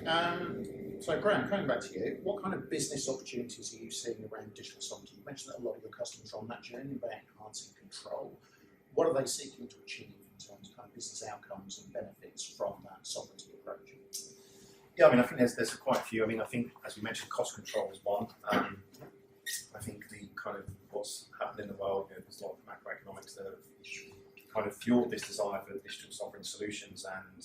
So Graham, coming back to you, what kind of business opportunities are you seeing around digital sovereignty? You mentioned that a lot of your customers are on that journey about enhancing control. What are they seeking to achieve in terms of kind of business outcomes and benefits from that sovereignty approach? Yeah, I mean, I think there's quite a few. I mean, I think, as we mentioned, cost control is one. I think the kind of what's happened in the world, there's a lot of macroeconomics that have kind of fueled this desire for digital sovereign solutions, and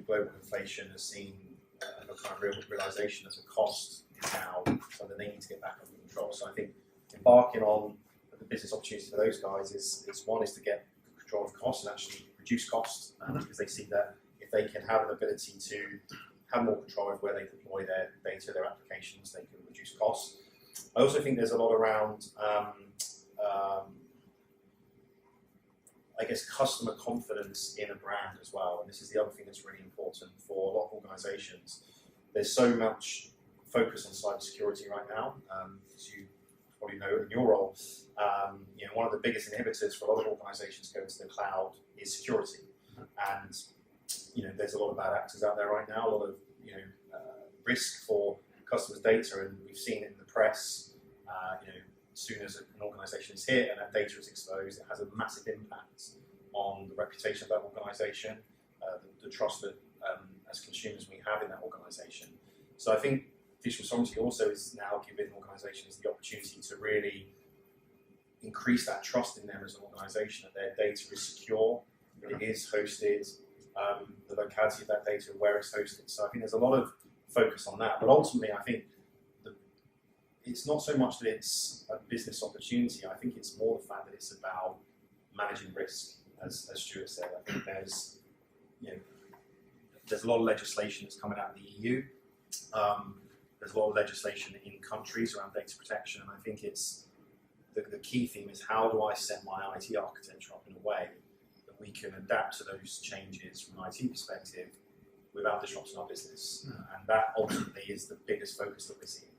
global inflation has seen a kind of real realization that the cost is now something they need to get back under control. So I think embarking on the business opportunity for those guys is one is to get control of costs and actually reduce costs, because they see that if they can have an ability to have more control of where they deploy their data, their applications, they can reduce costs. I also think there's a lot around, I guess, customer confidence in a brand as well. And this is the other thing that's really important for a lot of organizations. There's so much focus on cybersecurity right now, as you probably know in your role. One of the biggest inhibitors for a lot of organizations going to the cloud is security. And there's a lot of bad actors out there right now, a lot of risk for customers' data, and we've seen it in the press. As soon as an organisation is hit and that data is exposed, it has a massive impact on the reputation of that organisation, the trust that as consumers we have in that organisation. So I think digital sovereignty also is now giving organisations the opportunity to really increase that trust in them as an organisation, that their data is secure, that it is hosted, the locality of that data, where it's hosted. So I think there's a lot of focus on that. But ultimately, I think it's not so much that it's a business opportunity. I think it's more the fact that it's about managing risk, as Stuart said. I think there's a lot of legislation that's coming out of the EU. There's a lot of legislation in countries around data protection, and I think it's the key theme is how do I set my IT architecture up in a way that we can adapt to those changes from an IT perspective without disrupting our business. And that ultimately is the biggest focus that we're seeing.